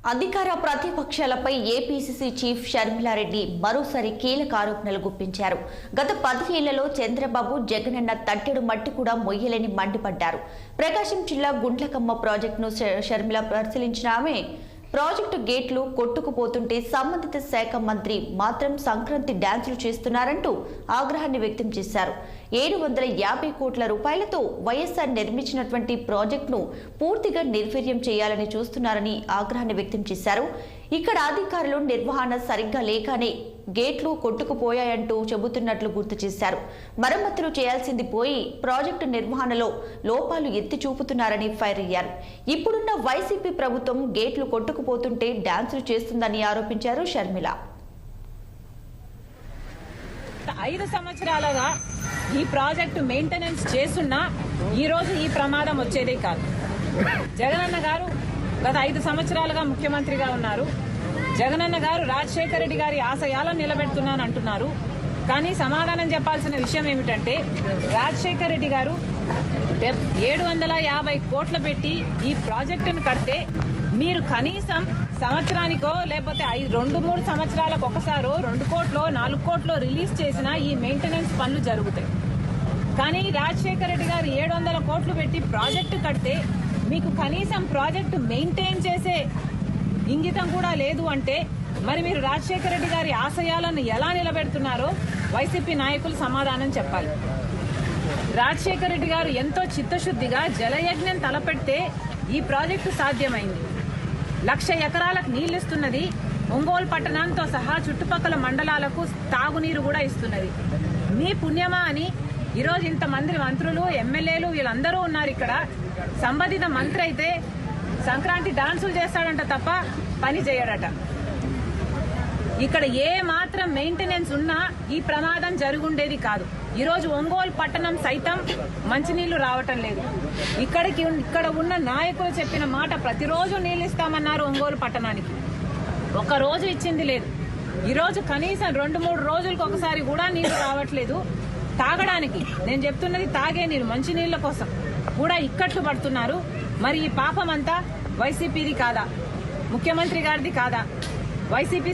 అధికార ప్రతిపక్షాలపై APCC chief Sharmila Reddy మరోసారి కీలక ఆరోపణలు గుప్పించారు. గత 10 ఏళ్లలో చంద్రబాబు జగనన్న తట్టెడు మట్టి కూడా మొయ్యలేని మండిపడ్డారు. ప్రకాశం జిల్లా గుండ్లకమ్మ ప్రాజెక్టును షర్మిల పరిశీలించిన ఆమె ప్రాజెక్టు గేట్లు కొట్టుకుపోతుంటే సంబంధిత శాఖ మంత్రి మాత్రం సంక్రాంతి డ్యాన్సులు చేస్తున్నారంటూ ఆగ్రహాన్ని వ్యక్తం చేశారు. 750 కోట్ల రూపాయలతో వైఎస్ఆర్ నిర్మించినటువంటి ప్రాజెక్టును పూర్తిగా నిర్వీర్యం చేయాలని చూస్తున్నారని ఆగ్రహాన్ని వ్యక్తం చేశారు. ఇక్కడ అధికారులు నిర్వహణ సరిగ్గా లేకనే గేట్లు కొట్టుకుపోయాయంటూ చెబుతున్నట్లు గుర్తు చేశారు. మరమ్మతులు చేయాల్సింది పోయి ప్రాజెక్టు నిర్వహణలో లోపాలు ఎత్తి చూపుతున్నారని ఫైర్ అయ్యారు. ఇప్పుడున్న వైసీపీ ప్రభుత్వం గేట్లు కొట్టుకుపోతుంటే డాన్సులు చేస్తుందని ఆరోపించారు షర్మిల. 5 సంవత్సరాలుగా ఈ ప్రాజెక్టు మెయింటెనెన్స్ చేస్తున్నా ఈ రోజు ఈ ప్రమాదం వచ్చేదే కాదు. జగనన్న గారు గత 5 సంవత్సరాలుగా ముఖ్యమంత్రిగా ఉన్నారు. జగనన్న గారు రాజశేఖర రెడ్డి గారి ఆశయాలను నిలబెడుతున్నాను అంటున్నారు. కానీ సమాధానం చెప్పాల్సిన విషయం ఏమిటంటే రాజశేఖర రెడ్డి గారు 750 కోట్లు పెట్టి ఈ ప్రాజెక్టును కడితే మీరు కనీసం సంవత్సరానికో లేకపోతే 2-3 సంవత్సరాలకు ఒకసారో 2 కోట్లో 4 కోట్లో రిలీజ్ చేసిన ఈ మెయింటెనెన్స్ పనులు జరుగుతాయి. కానీ రాజశేఖర రెడ్డి గారు 700 కోట్లు పెట్టి ప్రాజెక్టు కడితే మీకు కనీసం ప్రాజెక్టు మెయింటైన్ చేసే ఇంగితం కూడా లేదు అంటే మరి మీరు రాజశేఖర రెడ్డి గారి ఆశయాలను ఎలా నిలబెడుతున్నారో వైసీపీ నాయకులు సమాధానం చెప్పాలి. రాజశేఖర రెడ్డి గారు ఎంతో చిత్తశుద్ధిగా జలయజ్ఞం తలపెడితే ఈ ప్రాజెక్టు సాధ్యమైంది. 1,00,000 ఎకరాలకు నీళ్లిస్తున్నది. ఒంగోలు పట్టణంతో సహా చుట్టుపక్కల మండలాలకు తాగునీరు కూడా ఇస్తున్నది. మీ పుణ్యమా అని ఈరోజు ఇంతమంది మంత్రులు, ఎమ్మెల్యేలు వీళ్ళందరూ ఉన్నారు ఇక్కడ. సంబంధిత మంత్రి అయితే సంక్రాంతి డాన్సులు చేస్తాడంట తప్ప పని చేయడట. ఇక్కడ ఏ మాత్రం మెయింటెనెన్స్ ఉన్నా ఈ ప్రమాదం జరుగుండేది కాదు. ఈరోజు ఒంగోలు పట్టణం సైతం మంచినీళ్లు రావటం లేదు. ఇక్కడ ఉన్న నాయకులు చెప్పిన మాట ప్రతిరోజు నీళ్లు ఇస్తామన్నారు ఒంగోలు పట్టణానికి. ఒక రోజు ఇచ్చింది లేదు. ఈరోజు కనీసం 2-3 రోజులకు ఒకసారి కూడా నీళ్లు రావట్లేదు. తాగడానికి నేను చెప్తున్నది తాగే నీరు, మంచి నీళ్ల కోసం కూడా ఇక్కట్లు పడుతున్నారు. మరి ఈ పాపం అంతా వైసీపీది కాదా? ముఖ్యమంత్రి గారిది కాదా? వైసీపీ